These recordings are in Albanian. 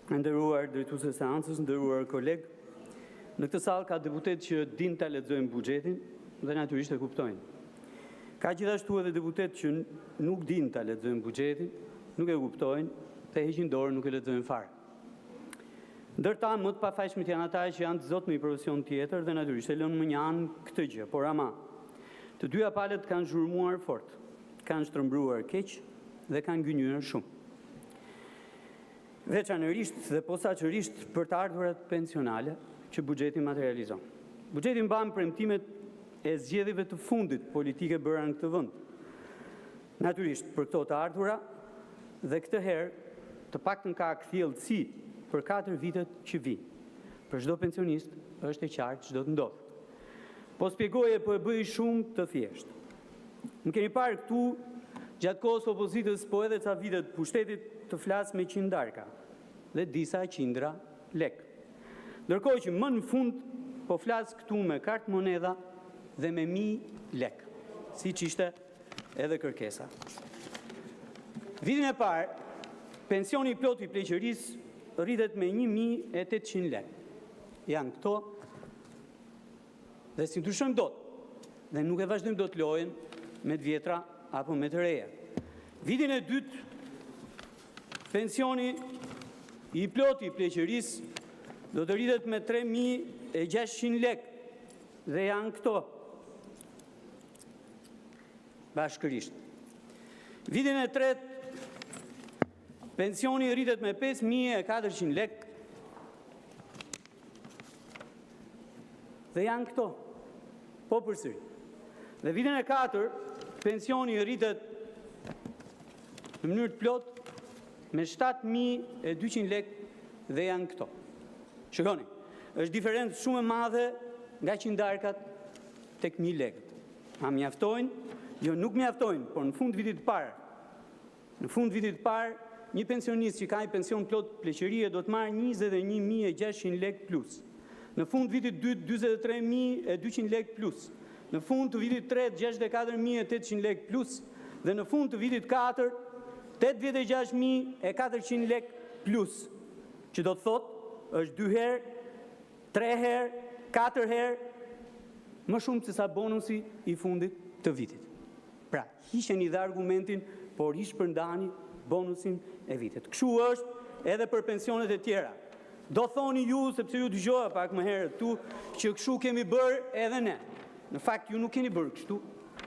Nderuar drejtues e seancës, nderuar kolegë, në këtë sallë ka deputet që din ta lexojnë buxhetin dhe natyrisht e kuptojnë. Ka gjithashtu edhe deputet që nuk din ta lexojnë buxhetin, nuk e kuptojnë dhe heqin dorë, nuk e lexojnë fare. Ndërta më të pafajshmit janë ata që janë të zotë në një profesion tjetër dhe natyrisht e lënë më një anë këtë gjë, por ama të dyja palët kanë zhurmuar fort, kanë shtrëmbruar keq dhe kanë gënjur shumë. Veçanërisht dhe posaçërisht për të ardhurat pensionale që buxheti materializon. Buxheti mban premtimet e zgjedhjeve të fundit politike bëra në këtë vend. Natyrisht për këto të ardhura dhe këtë herë të paktën ka kthjellësi për 4 vitet që vijnë. Për çdo pensionist është e qartë çdo të ndodh. Po shpjegoje, po e bëj shumë të thjeshtë. Më keni parë këtu gjatë kohës opozitës, po edhe ca vitet pushtetit të flas me qindarka dhe disa qindra lek. Ndërkohë që më në fund po flas këtu me kartë monedha dhe me 1000 lek, siç ishte edhe kërkesa. Vitin e parë, pensioni i plot i pleqërisë rritet me 1800 lek. Janë këto dhe si ndryshojmë dot, dhe nuk e vazhdojmë dot lojën me të vjetra apo me të reja. Vitin e dytë, pensioni i plot i pleqërisë do të rritet me 3600 lek dhe janë këto bashkërisht. Vitin e tretë, pensioni rritet me 5400 lek dhe janë këto, po përsëri. Dhe vitin e katër, pensioni rritet në mënyrë të plot me 7200 lek dhe janë këto. Shikoni, është diferencë shumë e madhe nga qindarkat tek 1000 lekët. A mjaftojnë? Jo, nuk mjaftojnë, por në fund vitit të parë, një pensionist që ka një pension plot pleqërie do të marrë 21600 lek plus. Në fund vitit 2, 43200 lek plus. Në fund të vitit 3, 64800 lek plus. Dhe në fund të vitit 4, 86400 lek plus. Që do të thotë, është 2 herë, 3 herë, 4 herë, më shumë se sa bonusi i fundit të vitit. Pra, hiqeni dhe argumentin, por shpërndani bonusin e vitit. Kështu është edhe për pensionet e tjera. Do thoni ju, sepse ju dëgjoja pak më herët tu, që kështu kemi bërë edhe ne. Në fakt, ju nuk keni bërë kështu.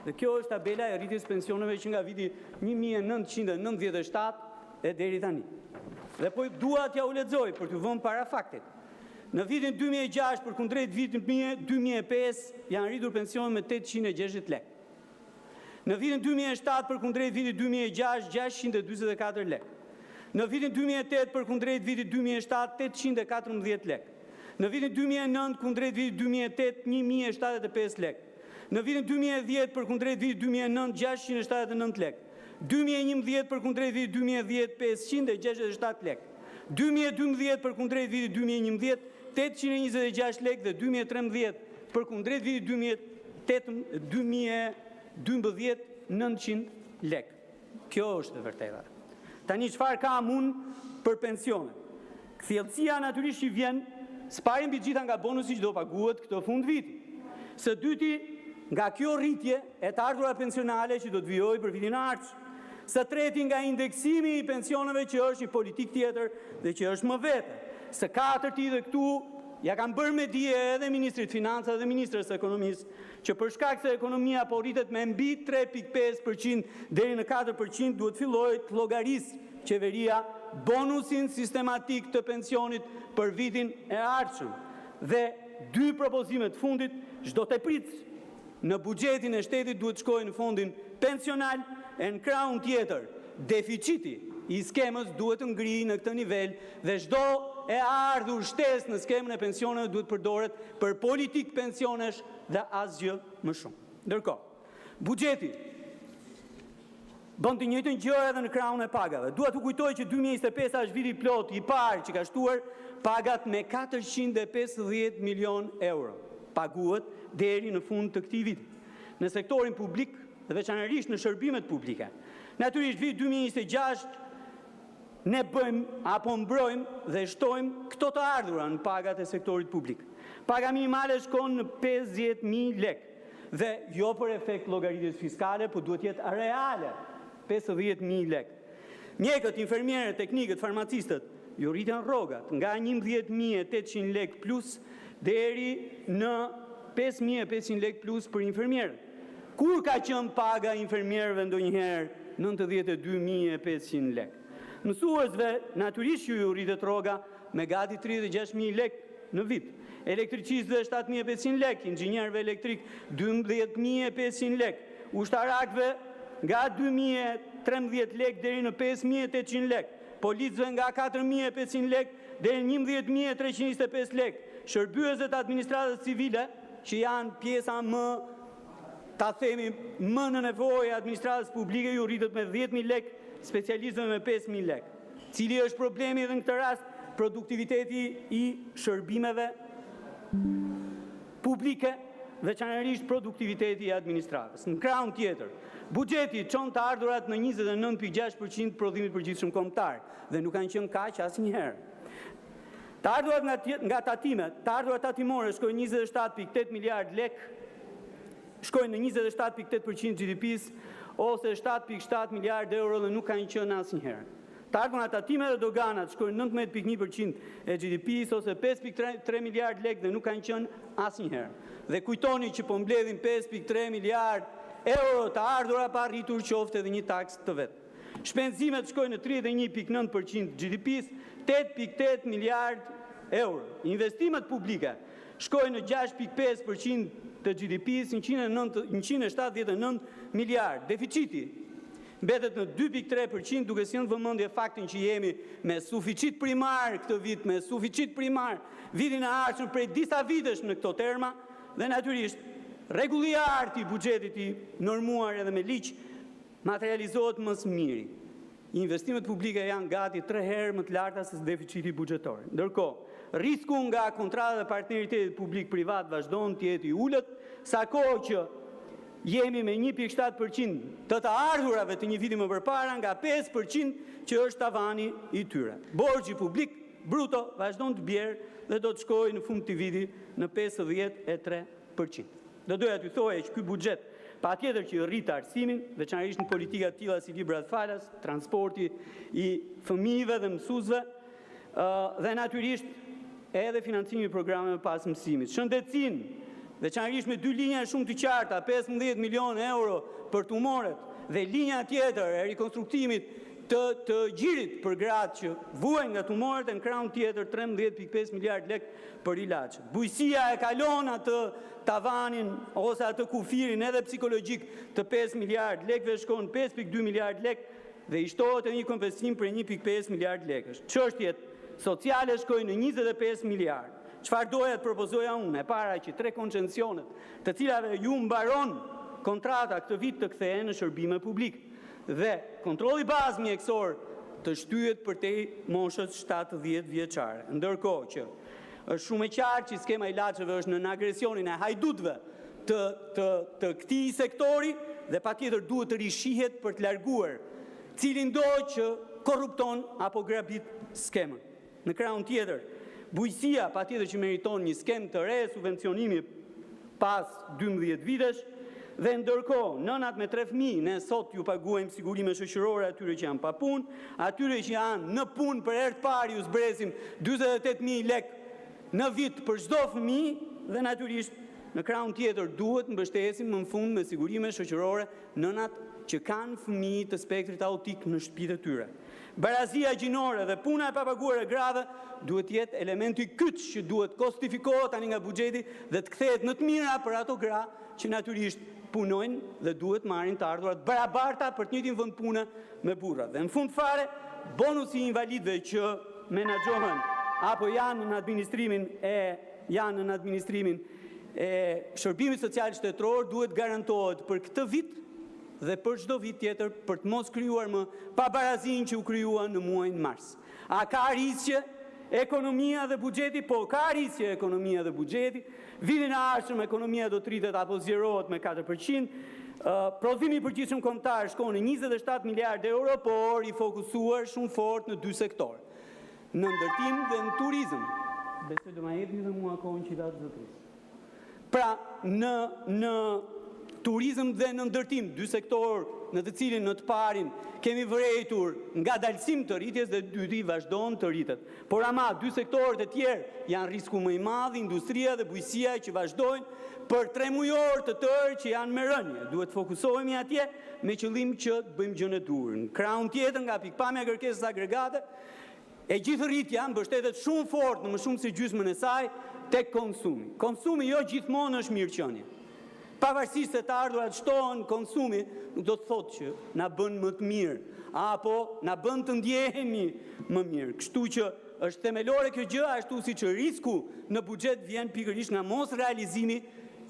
Dhe kjo është tabela e rritjes pensioneve që nga viti 1997 e deri tani. Dhe po dua t'ja u lexoj për t'ju vënë para faktit. Në vitin 2006 për kundrejt vitin 2005 janë rritur pensionet me 860 lek. Në vitin 2007 për kundrejt vitit 2006 644 lek. Në vitin 2008 për kundrejt vitit 2007 814 lek. Në vitin 2009 kundrejt vitit 2008 1075 lek. Në vitin 2010 për kundrejt vitit 2009 679 lek. 2011 për kundrejt vitit 2010 567 lek. 2012 për kundrejt vitit 2011 826 lek dhe 2013 për kundrejt vitit 2012 900 lek. Kjo është e vërteta. Tani çfarë kam unë për pensione? Kthjellësia natyrisht që vjen s'pari mbi gjitha nga bonusi që do paguhet këtë fund viti. Së dyti, nga kjo rritje e të ardhurat pensionale që do të vijojë për vitin e ardhshëm. Së treti, nga indeksimi i pensioneve që është një politik tjetër dhe që është më vete. Së katërti dhe këtu ja kanë bërë me dije edhe Ministrit Financave dhe Ministrës Ekonomisë që për shkak se ekonomia po rritet me mbi 3.5% deri në 4% duhet fillojë të llogarisë qeveria bonusin sistematik të pensionit për vitin e ardhshëm. Dhe 2 propozimet fundit çdo teprit në buxhetin e shtetit duhet shkojë në fondin pensional e në krahun tjetër deficiti i skemës duhet të ngrijë në këtë nivel dhe çdo e ardhur shtesë në skemën e pensioneve duhet përdoret për politik pensionesh dhe asgjë më shumë. Ndërkohë, buxheti bën të njëjtën gjë edhe në krahun e pagave. Dua t'u kujtoj që 2025 është viti plot i parë që ka shtuar pagat me 450 milion euro. Paguhet deri në fund të këtij viti. Në sektorin publik dhe veçanërisht në shërbimet publike. Natyrisht vit 2026 ne bëjmë apo mbrojmë dhe shtojmë këto të ardhura në pagat e sektorit publik. Paga minimale shkon në 50.000 lek dhe jo për efekt llogaritjes fiskale, por duhet jetë reale, 50.000 lek. Mjekët, infermierët, teknikët, farmacistët, ju rritën rrogat nga 11.800 lek plus deri në 5.500 lek plus për infermierët. Kur ka qenë paga infermierëve ndonjëherë 92.500 lek? Mësuesve natyrisht ju rritet rroga me gati 36.000 lek në vit. Elektricistëve 7.500 lek, inxhinierëve elektrik 12.500 lek, ushtarakëve nga 2.013 lek deri në 5.800 lek, policëve nga 4.500 lek deri në 11.325 lek, shërbyesët administratës civile, që janë pjesa më, ta themi, më në nevojë administratës publike, ju rritet me 10.000 lek, specialistëve me 5.000 lek. Cili është problemi edhe në këtë rast? Produktiviteti i shërbimeve publike, veçanërisht produktiviteti i administratës. Në krahun tjetër, buxheti çon të ardhurat në 29.6% prodhimit përgjithshëm kombëtar dhe nuk kanë qenë kaq asnjëherë. Të ardhurat nga tatimet, të ardhurat tatimore shkojnë 27.8 miliard lek, shkojnë në 27.8% GDP-s ose 7.7 miliard euro dhe nuk kanë qenë asnjëherë. Të ardhurat tatime dhe doganat shkojnë 19.1% e GDP-s ose 5.3 miliard lek dhe nuk kanë qenë asnjëherë. Dhe kujtoni që po mbledhin 5.3 miliard euro të ardhura pa rritur qoftë edhe një taks të vetë. Shpenzimet shkojnë në 31.9% GDP-s, 8.8 miliard euro. Investimet publike shkojnë në 6.5% të GDP-s, 179 miliard. Deficiti mbetet në 2.3%, duke si në vëmendje faktin që jemi me suficit primar këtë vit, me suficit primar vitin e ardhshëm prej disa vitesh në këto terma, dhe natyrisht rregulli i artë i buxhetit i normuar edhe me ligj materializohet më së miri. Investimet publike janë gati 3 herë më të larta se deficiti buxhetor. Ndërkohë, risku nga kontratat e partneritetit publik-privat vazhdon të jetë i ulët, sa kohë që jemi me 1.7% të ardhurave të një viti më përpara nga 5% që është tavani i tyre. Borxhi publik bruto vazhdon të bjerë dhe do të shkojë në fund të vitit në 53%. Do doja t'ju thoja që ky buxhet patjetër që rrit arsimin, veçanërisht në politika të tilla si librat falas, transporti i fëmijëve dhe mësuesve, dhe natyrisht edhe financimi i programeve pas mësimit. Shëndetësinë, veçanërisht me 2 linja shumë të qarta, 15 milion euro për tumoret dhe linja tjetër e rikonstruktimit të gjirit për gratë që vuajnë nga tumoret, në krahun tjetër 13.5 miliard lek për ilaçe. Bujësia e kalon atë tavanin ose atë kufirin edhe psikologjik të 5 miliard lekve, shkon 5.2 miliard lek dhe i shtohet një kompensim për 1.5 miliard lekësh. Çështjet sociale shkojnë në 25 miliard. Çfarë doja të propozoja unë? E para që 3 koncesionet, të cilave ju mbaron kontrata këtë vit të kthehen në shërbime publike dhe kontrolli bazë mjekësor të shtyhet për te moshës 70 vjeçare. Ndërkohë që është shumë e qartë që skema ilaçeve është në agresionin e hajdutëve të këtij sektori dhe patjetër duhet të rishihet për të larguar cilin do që korrupton apo grabit skemën. Në krahun tjetër, bujësia patjetër që meriton një skemë të re subvencionimi pas 12 vitesh. Dhe ndërkohë, nënat me 3 fëmijë, ne sot ju paguajmë sigurime shoqërore atyre që janë pa punë, atyre që janë në punë për herë të parë ju zbresim 48.000 lek në vit për çdo fëmijë dhe natyrisht në krahun tjetër duhet mbështesim më në fund me sigurime shoqërore nënat që kanë fëmijë të spektrit autik në shtëpitë e tyre. Barazia gjinore dhe puna e papaguar e grave duhet jetë elementi kyç që duhet kostifikohet tani nga buxheti dhe të kthehet në të mira për ato gra që natyrisht punojnë dhe duhet marrin të ardhurat barabarta për të njëjtin vend pune me burrat. Dhe në fund fare, bonusi i invalidëve që menaxhohen apo janë në administrimin e shërbimit social shtetëror duhet garantohet për këtë vit dhe për çdo vit tjetër për të mos krijuar më pabarazinë që u krijuan në muajin mars. A ka rrisje ekonomia dhe buxheti? Po, ka rrisje ekonomia dhe buxheti. Vitin e ardhshëm ekonomia do të rritet apo zjerohet me 4%, Prodhimi i përgjithshëm kombëtar shkon në 27 miliardë euro, por i fokusuar shumë fort në 2 sektor. Në ndërtim dhe në turizëm. Besoj do ma jepni dhe mua kohën që i datë zotërisë. Pra, në turizëm dhe në ndërtim, 2 sektor në të cilin në të parin kemi vërejtur nga dalësim të rritjes dhe dyti vazhdon të rritet. Por ama 2 sektorët e tjerë janë risku më i madh, industria dhe bujqësia që vazhdojnë për 3 mujor të tërë që janë me rënje. Duhet fokusohemi atje me qëllim që të bëjmë gjën e dur. Në krahun tjetër nga pikpamja e kërkesës agregate, e gjithë rritja mbështetet shumë fort në më shumë se gjysmën e saj tek konsumi. Konsumi jo gjithmonë është mirëqenie. Pavarësisht se të ardhurat shtohen, konsumi nuk do të thotë që na bën më të mirë, apo na bën të ndjehemi më mirë. Kështu që është themelore kjo gjë, ashtu si që risku në buxhet vjen pikërisht nga mos realizimi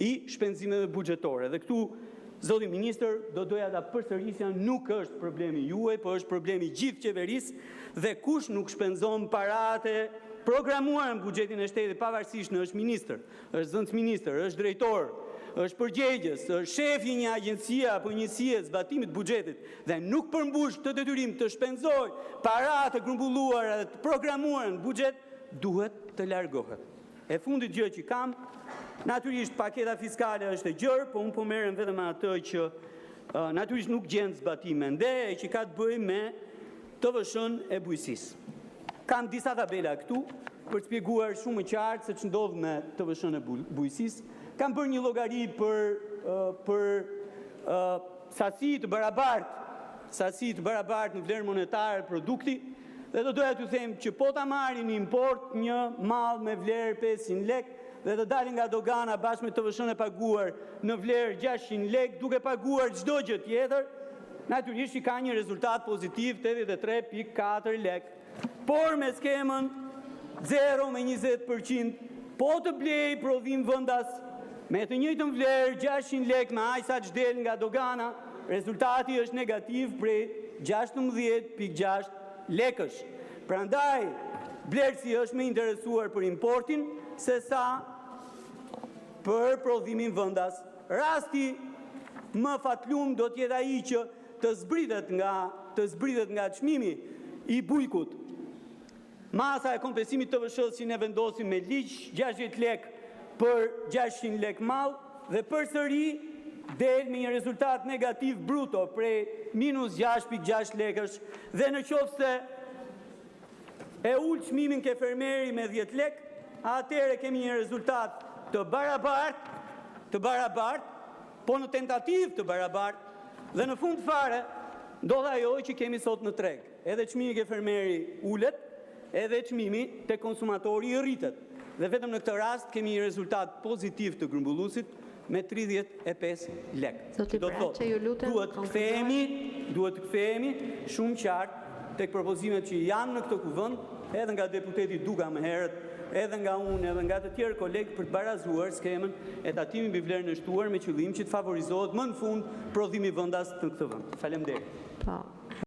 i shpenzimeve buxhetore. Dhe këtu, zoti ministër, do doja ta përsërisja, nuk është problemi juaj, por është problemi gjithë qeverisë dhe kush nuk shpenzon paratë programuar në buxhetin e shtetit, pavarësisht në është ministër, është zënës ministër, është drejtor, është përgjegjës, është shefi një agjencie apo njësie zbatimit buxhetit dhe nuk përmbush këtë detyrim të shpenzoj paratë të grumbulluara dhe të programuara në buxhet, duhet të largohet. E fundit gjë që kam, natyrisht paketa fiskale është e gjerë, po unë po merrem vetëm atë që natyrisht nuk gjen zbatime ende e që ka të bëjë me TVSH-n e bujqësisë. Kam disa tabela këtu për të shpjeguar shumë qartë se ç'ndodh me TVSH-n e bujqësisë. Kam bërë një llogari për sasi të barabartë në vlerë monetare produkti dhe do doja t'ju them që po ta marrin në import një mall me vlerë 500 lekë dhe të dalin nga dogana bashkë me TVSH-n e paguar në vlerë 600 lekë duke paguar çdo gjë tjetër, natyrisht ka një rezultat pozitiv 83.4 lekë. Por me skemën 0 me 20%, po të blej prodhim vendas me të njëjtën vlerë 600 lekë me aq sa del nga dogana, rezultati është negativ prej 16.6 lekësh. Prandaj, blerësi është më interesuar për importin se sa për prodhimin vendas. Rasti më fatlum do t'jetë ai që të zbritet nga çmimi i bujkut. Masa e kompensimit të TVSH-s që ne vendosim me ligj 60 lekë për 600 lekë mall dhe përsëri del me një rezultat negativ bruto prej minus 6.6 lekësh dhe në qoftë se e ul çmimin ke fermeri me 10 lekë, atëherë kemi një rezultat të barabartë, po në tentativë të barabartë dhe në fund fare ndodh ajo që kemi sot në treg. Edhe çmimi ke fermeri ulet, edhe çmimi te konsumatori i rritet. Dhe vetëm në këtë rast kemi një rezultat pozitiv të grumbulluesit me 35 lekë. Zoti Braçe, ju lutem, duhet të kthehemi shumë qartë tek propozimet që janë në këtë kuvend, edhe nga deputeti Duka më herët, edhe nga unë, edhe nga të tjerë kolegë për të barazuar skemën e tatimit mbi vlerën e shtuar me qëllim që të favorizohet më në fund prodhimi vendas në këtë vend. Faleminderit. Po.